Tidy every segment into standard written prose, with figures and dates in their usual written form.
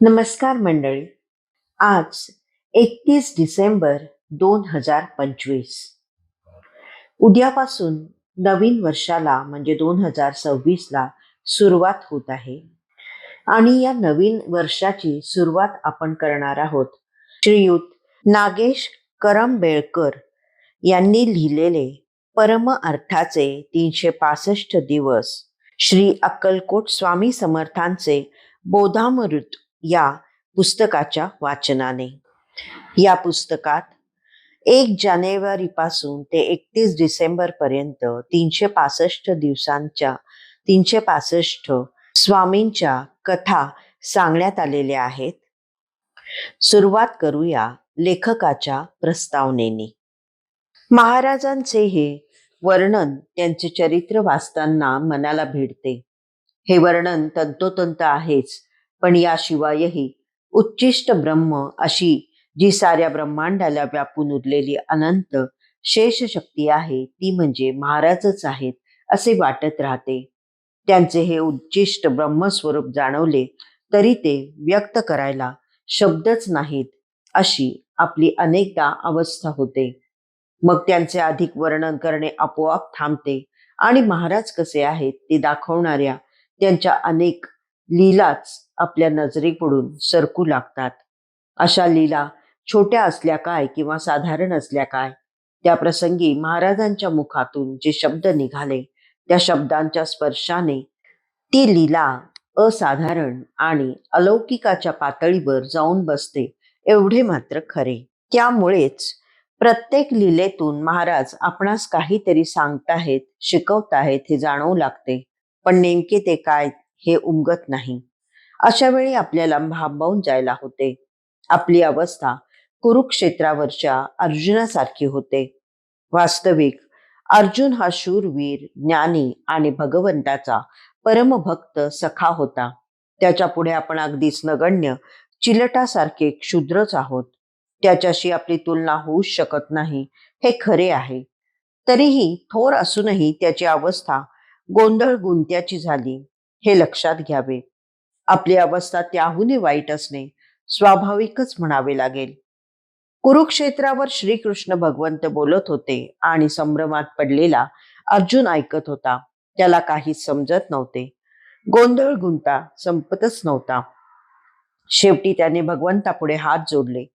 नमस्कार मंडळी. आज 31 डिसेंबर 2025. उद्यापासून नवीन वर्षाला म्हणजे 2026ला सुरुवात होत आहे. आणि या नवीन वर्षाची सुरुवात आपण करणार आहोत श्रीयुत नागेश करंबेळकर यांनी लिहिलेले परम अर्थाचे 365 दिवस श्री अक्कलकोट स्वामी समर्थांचे बोधामृत या पुस्तकाच्या वाचनाने. या पुस्तकात 1 जानेवारी पासून ते 31 डिसेंबर पर्यंत 365 दिवसांच्या 365 स्वामींच्या कथा सांगण्यात आलेल्या आहेत. सुरुवात करूया लेखकाच्या प्रस्तावनेने. महाराजांचे हे वर्णन त्यांचे चरित्र वाचताना मनाला भिडते. हे वर्णन तंतोतंत आहेच, पण याशिवायही उच्चिष्ट ब्रह्म अशी जी साऱ्या ब्रह्मांडाला व्यापून उरलेली अनंत शेष शक्ती आहे ती म्हणजे महाराजच आहेत असे वाटत राहते. त्यांचे हे उच्चिष्ट ब्रह्मस्वरूप जाणवले तरी ते व्यक्त करायला शब्दच नाहीत अशी आपली अनेकदा अवस्था होते. मग त्यांचे अधिक वर्णन करणे आपोआप थांबते आणि महाराज कसे आहेत ते दाखवणाऱ्या त्यांच्या अनेक लीलाच आपल्या नजरेपुढून सरकू लागतात. अशा लीला छोट्या असल्या काय किंवा साधारण असल्या काय, त्या प्रसंगी महाराजांच्या मुखातून जे शब्द निघाले त्या शब्दांच्या स्पर्शाने ती लीला असाधारण आणि अलौकिकाच्या पातळीवर जाऊन बसते एवढे मात्र खरे. त्यामुळेच प्रत्येक लीलेतून महाराज आपणास काहीतरी सांगताहेत, शिकवताहेत हे जाणवू लागते, पण नेमके ते काय हे उमगत नाही. अशा वेळी आपल्याला भांबावून जायला होते. आपली अवस्था कुरुक्षेत्रावरच्या अर्जुनासारखी होते. वास्तविक अर्जुन हा शूरवीर, ज्ञानी आणि भगवंताचा परमभक्त सखा होता. त्याच्या पुढे आपण अगदीच नगण्य चिलटासारखे क्षुद्रच आहोत. त्याच्याशी आपली तुलना होऊच शकत नाही हे खरे आहे. तरीही थोर असूनही त्याची अवस्था गोंधळ गुंत्याची झाली हे लक्षात घ्यावे. आपली अवस्था त्याहूनही वाईट असणे स्वाभाविकच म्हणावे लागेल. कुरुक्षेत्रावर श्रीकृष्ण भगवंत बोलत होते आणि संभ्रमात पडलेला अर्जुन ऐकत होता. त्याला काहीच समजत नव्हते. गोंधळ गुंता संपतच नव्हता. शेवटी त्याने भगवंतापुढे हात जोडले.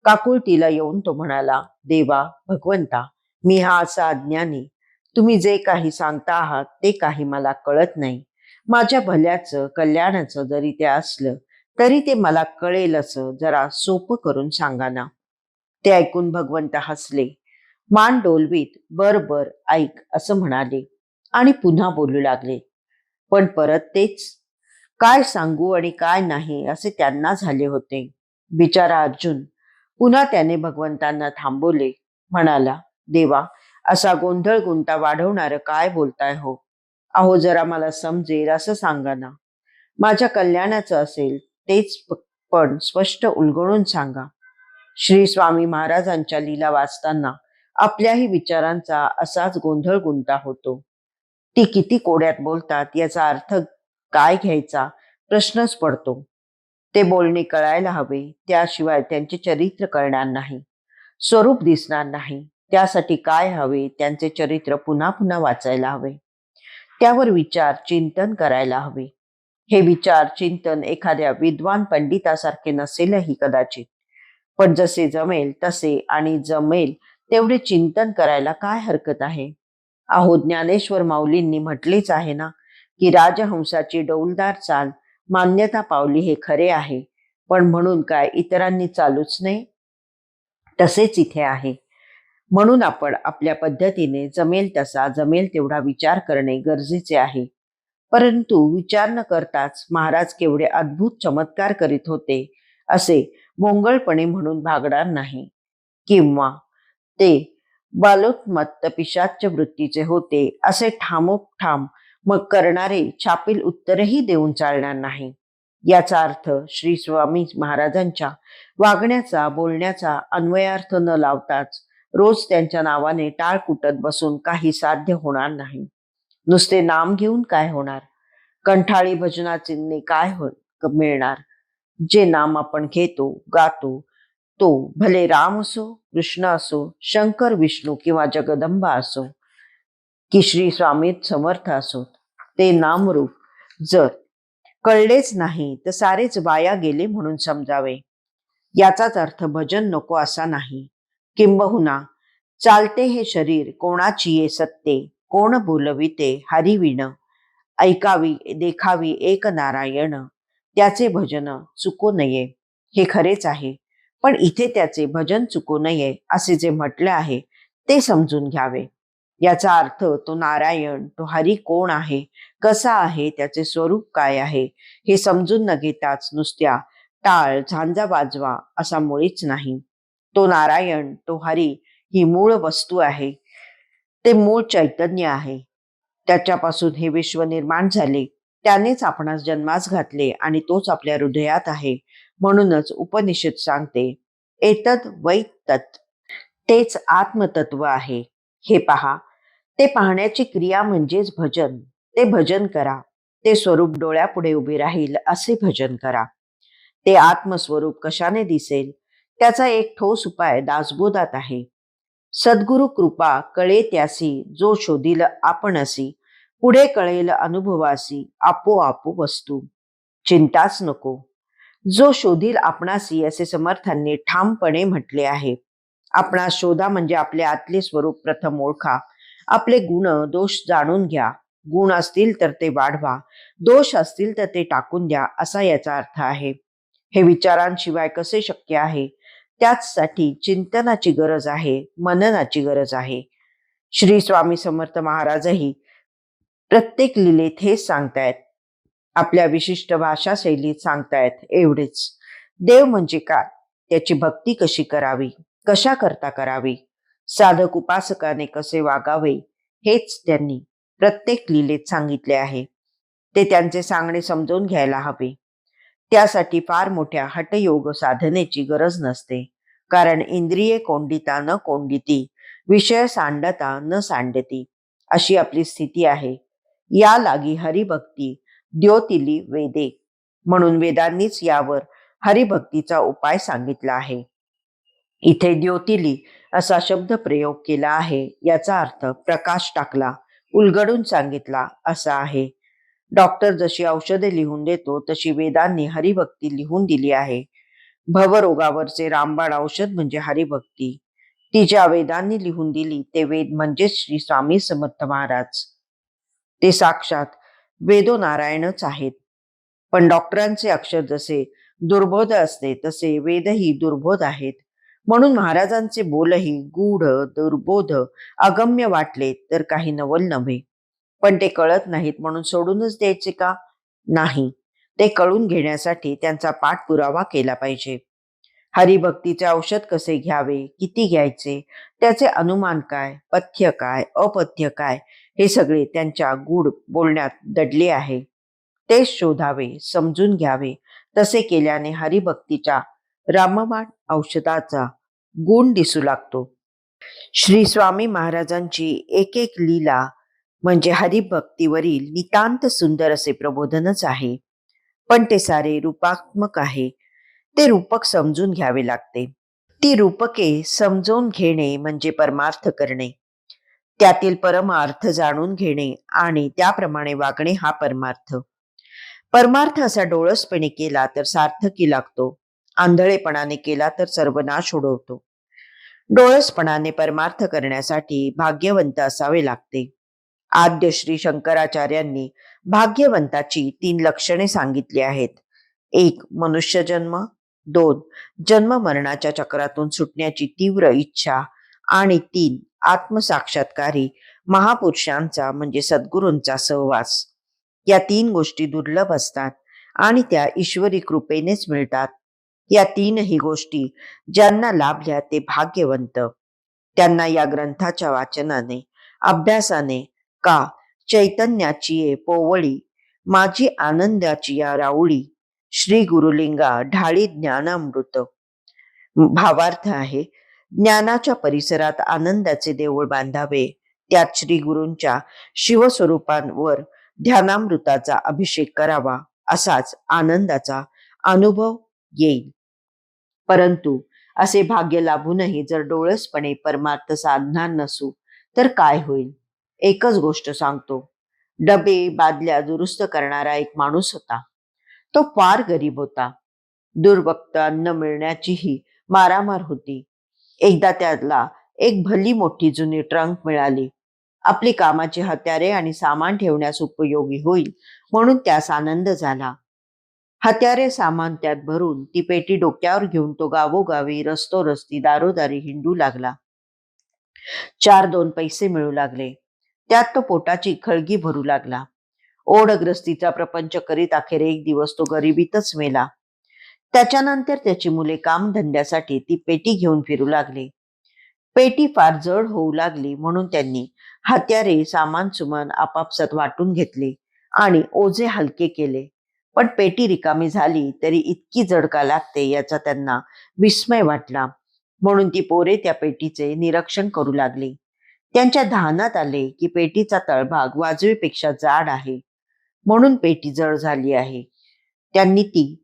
काकुळतीला येऊन तो म्हणाला, देवा भगवंता, मी हा असा अज्ञानी. तुम्ही जे काही सांगता आहात ते काही मला कळत नाही. माझ्या भल्याचं कल्याणाचं जरी ते असलं तरी ते मला कळेल असं जरा सोपं करून सांगा ना. ते ऐकून भगवंत हसले. मान डोलवीत बर बर ऐक असं म्हणाले आणि पुन्हा बोलू लागले. पण परत तेच, काय सांगू आणि काय नाही असे त्यांना झाले होते. बिचारा अर्जुन. पुन्हा त्याने भगवंतांना थांबवले. म्हणाला, देवा, असा गोंधळ गुंता वाढवणारं काय बोलताय हो? अहो जरा मला समजेल असं सांगा ना. माझ्या कल्याणाचं असेल तेच, पण स्पष्ट उलगडून सांगा. श्री स्वामी महाराजांच्या लीला वाचताना आपल्याही विचारांचा असाच गोंधळ गुंता होतो. ती किती कोड्यात बोलतात याचा अर्थ काय घ्यायचा प्रश्नच पडतो. ते बोलणे कळायला हवे, त्याशिवाय त्यांचे चरित्र कळणार नाही, स्वरूप दिसणार नाही. त्यासाठी काय हवे, त्यांचे चरित्र पुन्हा पुन्हा वाचायला हवे, त्यावर विचार चिंतन करायला हवे. हे विचार चिंतन एखाद्या विद्वान पंडितासारखे नसेलही कदाचित, पण जसे जमेल तसे आणि जमेल तेवढे चिंतन करायला काय हरकत आहे. अहो ज्ञानेश्वर माऊलींनी म्हटलेच आहे ना की राजहंसाची डौलदार चाल मान्यता पावली हे खरे आहे, पण म्हणून काय इतरांनी चालूच नाही? तसेच इथे आहे. म्हणून आपण आपल्या पद्धतीने जमेल तसा जमेल तेवढा विचार करणे गरजेचे आहे. परंतु विचार न करताच महाराज केवढे अद्भुत चमत्कार करीत होते असे भोंगळपणे म्हणून भागणार नाही, किंवा ते बालोत्मत्त पिशाच्य वृत्तीचे होते असे ठामोठाम मग करणारे छापील उत्तरही देऊन चालणार नाही. याचा अर्थ श्री स्वामी महाराजांच्या वागण्याचा बोलण्याचा अन्वयार्थ न लावताच रोज त्यांच्या नावाने टाळ कुटत बसून काही साध्य होणार नाही. नुसते नाम घेऊन काय होणार? कंठाळी भजनाचे काय मिळणार? जे नाम आपण घेतो, गातो, तो भले राम असो, कृष्ण असो, शंकर, विष्णू किंवा जगदंबा असो, की श्री स्वामी समर्थ असोत, ते नामरूप जर कळलेच नाही तर सारेच वाया गेले म्हणून समजावे. याचाच अर्थ भजन नको असा नाही. किंबहुना चालते हे शरीर कोणाची ये सत्ते, कोण बोलविते हरिविण, ऐकावी देखावी एक नारायण, त्याचे भजन चुकू नये. हे खरेच आहे, पण इथे त्याचे भजन चुकू नये असे जे म्हटले आहे ते समजून घ्यावे. याचा अर्थ तो नारायण, तो हरी कोण आहे, कसा आहे, त्याचे स्वरूप काय आहे, हे समजून न घेताच नुसत्या टाळ झांजा वाजवा असा मुळीच नाही. तो नारायण, तो हरी ही मूळ वस्तू आहे, ते मूळ चैतन्य आहे. त्याच्यापासून हे विश्व निर्माण झाले, त्यानेच आपणास जन्मास घातले आणि तोच आपल्या हृदयात आहे. म्हणूनच उपनिषद सांगते, एतद वै तत्, तेच आत्मतत्व आहे. हे पहा, ते पाहण्याची क्रिया म्हणजेच भजन. ते भजन करा. ते स्वरूप डोळ्यापुढे उभे राहील असे भजन करा. ते आत्मस्वरूप कशाने दिसेल, त्याचा एक ठोस उपाय दासबोधात आहे. सद्गुरु कृपा कळे त्यासी, जो शोधील आपणसी, पुढे कळेल अनुभवासी, आपोआप वस्तू. चिंताच नको. जो शोधील आपणासी असे समर्थांनी ठामपणे म्हटले आहे. आपणास शोधा म्हणजे आपले आतले स्वरूप प्रथम ओळखा. आपले गुण दोष जाणून घ्या. गुण असतील तर ते वाढवा, दोष असतील तर ते टाकून द्या, असा याचा अर्थ आहे. हे विचारांशिवाय कसे शक्य आहे? त्याचसाठी चिंतनाची गरज आहे, मननाची गरज आहे. श्री स्वामी समर्थ महाराजही प्रत्येक लीलेत हेच सांगतायत. आपल्या विशिष्ट भाषा शैलीत सांगतायत एवढेच. देव म्हणजे काय, त्याची भक्ती कशी करावी, कशा करता करावी, साधक उपासकाने कसे वागावे, हेच त्यांनी प्रत्येक लीलेत सांगितले आहे. ते त्यांचे सांगणे समजून घ्यायला हवे. त्यासाठी फार मोठ्या हठयोग साधनेची गरज नसते. कारण इंद्रिये कोंडिता न कोंडिती, विषय सांडता न सांडती, अशी आपली स्थिती आहे. या लागी हरिभक्ती द्योतिली वेदे, म्हणून वेदांनीच यावर हरिभक्तीचा उपाय सांगितला आहे. इथे द्योतिली असा शब्द प्रयोग केला आहे. याचा अर्थ प्रकाश टाकला, उलगडून सांगितला असा आहे. डॉक्टर जशी औषधे लिहून देतो तशी वेदांनी हरिभक्ती लिहून दिली आहे. भवरोगावरचे रामबाण औषध म्हणजे हरिभक्ती. ती ज्या वेदांनी लिहून दिली ते वेद म्हणजे श्री स्वामी समर्थ महाराज. ते साक्षात वेदो नारायणच आहेत. पण डॉक्टरांचे अक्षर जसे दुर्बोध असते तसे वेदही दुर्बोध आहेत. म्हणून महाराजांचे बोलही गूढ, दुर्बोध, अगम्य वाटले तर काही नवल नव्हे. पण ते कळत नाहीत म्हणून सोडूनच द्यायचे का? नाही, ते कळून घेण्यासाठी त्यांचा पाठपुरावा केला पाहिजे. हरिभक्तीचे औषध कसे घ्यावे, किती घ्यायचे, त्याचे अनुमान काय, पथ्य काय, अपथ्य काय, हे सगळे त्यांच्या गूढ बोलण्यात दडले आहे. ते शोधावे, समजून घ्यावे. तसे केल्याने हरिभक्तीच्या रामबाण औषधाचा गुण दिसू लागतो. श्री स्वामी महाराजांची एक एक लीला म्हणजे हरिभक्तीवरील नितांत सुंदर असे प्रबोधनच आहे. पण ते सारे रूपात्मक आहे. ते रूपक समजून घ्यावे लागते. ती रूपके समजून घेणे म्हणजे परमार्थ करणे. त्यातील परमार्थ जाणून घेणे आणि त्याप्रमाणे वागणे हा परमार्थ. परमार्थ असा डोळसपणे केला तर सार्थकी लागतो, आंधळेपणाने केला तर सर्वनाश उडवतो. डोळसपणाने परमार्थ करण्यासाठी भाग्यवंत असावे लागते. आद्य श्री शंकराचार्यांनी भाग्यवंताची 3 लक्षणे सांगितली आहेत. 1. मनुष्य जन्म. 2. जन्म मरणाच्या चक्रातून सुटण्याची तीव्र इच्छा. आणि 3. आत्मसाक्षात्कारी महापुरुषांचा म्हणजे सद्गुरूंचा सहवास. या 3 गोष्टी दुर्लभ असतात आणि त्या ईश्वरी कृपेनेच मिळतात. या 3ही गोष्टी ज्यांना लाभल्या ते भाग्यवंत. त्यांना या ग्रंथाच्या वाचनाने, अभ्यासाने का चैतन्याची ये पोवळी, माझी आनंदाची या राऊळी, श्री गुरुलिंगा ढाळी ज्ञानामृत. भावार्थ आहे, ज्ञानाच्या परिसरात आनंदाचे देऊळ बांधावे. त्यात श्री गुरूंच्या शिवस्वरूपांवर ध्यानामृताचा अभिषेक करावा. असाच आनंदाचा अनुभव येईल. परंतु असे भाग्य लाभूनही जर डोळसपणे परमार्थ साधणार नसू तर काय होईल? एकच गोष्ट सांगतो. डबे बादल्या दुरुस्त करणारा एक माणूस होता. तो फार गरीब होता. दुर्भक्त अन्न मिळण्याचीही मारामार होती. एकदा त्याला एक भली मोठी जुनी ट्रंक मिळाली. आपली कामाची हत्यारे आणि सामान ठेवण्यास उपयोगी होईल म्हणून त्यास आनंद झाला. हत्यारे सामान त्यात भरून ती पेटी डोक्यावर घेऊन तो गावोगावी रस्तोरस्ती दारोदारी हिंडू लागला. 4-2 पैसे मिळू लागले. त्यात तो पोटाची खळगी भरू लागला. ओढग्रस्तीचा प्रपंच करीत अखेर एक दिवस तो गरिबीतच मेला. त्याच्यानंतर त्याची मुले कामधंद्यासाठी ती पेटी घेऊन फिरू लागले. पेटी फार जड होऊ लागली म्हणून त्यांनी हत्यारे सामान सुमान आपापसात वाटून घेतले आणि ओझे हलके केले. पण पेटी रिकामी झाली तरी इतकी जड का लागते याचा त्यांना विस्मय वाटला. म्हणून ती पोरे त्या पेटीचे निरीक्षण करू लागली. त्यांच्या ध्यानात आले की पेटीचा तळभाग वाजवीपेक्षा जाड आहे म्हणून पेटी जड झाली आहे. त्यांनी ती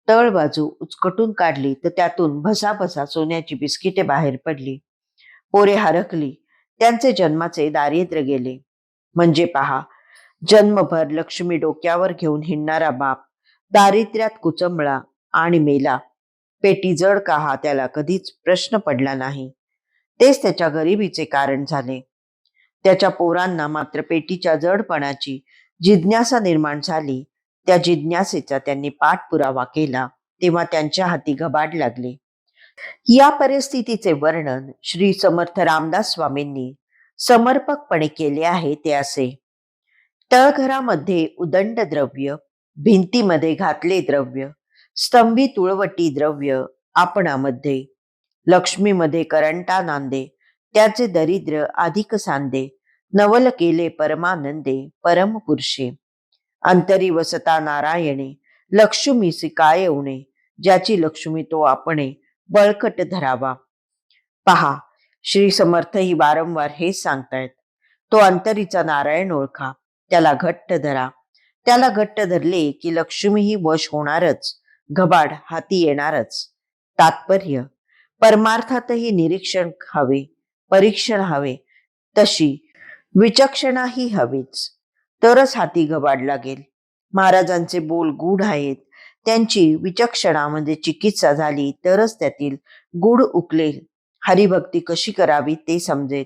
तळ बाजू उचकटून काढली तर त्यातून भसाभसा सोन्याची बिस्किटे बाहेर पडली. पोरे हरकली. त्यांचे जन्माचे दारिद्र्य गेले. म्हणजे पहा, जन्मभर लक्ष्मी डोक्यावर घेऊन हिंडणारा बाप दारिद्र्यात कुचंबळा आणि मेला. पेटी जड का हा त्याला कधीच प्रश्न पडला नाही. तेच त्याच्या गरिबीचे कारण झाले. त्याच्या पोरांना मात्र पेटीच्या जडपणाची जिज्ञासा निर्माण झाली. त्या जिज्ञासेचा त्यांनी पाठपुरावा केला तेव्हा त्यांच्या हाती घबाड लागले. या परिस्थितीचे वर्णन श्री समर्थ रामदास स्वामींनी समर्पकपणे केले आहे ते असे. तळघरामध्ये उदंड द्रव्य, भिंतीमध्ये घातले द्रव्य, स्तंभी तुळवटी द्रव्य आपणामध्ये, लक्ष्मीमध्ये करंटा नांदे, त्याचे दरिद्र अधिक सांदे, नवल केले परमानंदे परमपुरुषे, अंतरी वसता नारायणे, लक्ष्मीसी काय उणे, ज्याची लक्ष्मी तो आपणे बळकट धरावा. पहा, श्री समर्थ ही वारंवार हेच सांगतायत. तो अंतरीचा नारायण ओळखा, त्याला घट्ट धरा. त्याला घट्ट धरले की लक्ष्मी ही वश होणारच, घबाड हाती येणारच. तात्पर्य, परमार्थातही निरीक्षण हवे, परीक्षण हवे, तशी विचक्षणाही हवीच, तरच हाती घबाड लागेल. महाराजांचे बोल गूढ आहेत. त्यांची विचक्षणामध्ये चिकित्सा झाली तरच त्यातील गूढ उकलेल. हरिभक्ती कशी करावी ते समजेल.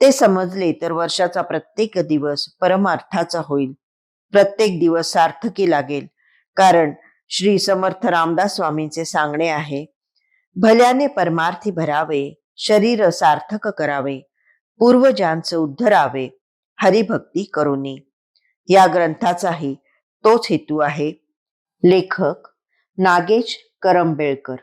ते समजले तर वर्षाचा प्रत्येक दिवस परमार्थाचा होईल. प्रत्येक दिवस सार्थकी लागेल. कारण श्री समर्थ रामदास स्वामींचे सांगणे आहे, भल्याने परमार्थी भरावे, शरीर सार्थक करावे, पूर्वजांचे उद्धरावे, हरिभक्ती करुनी. या ग्रंथाचाही तोच हेतू आहे. लेखक नागेश करंबेळकर.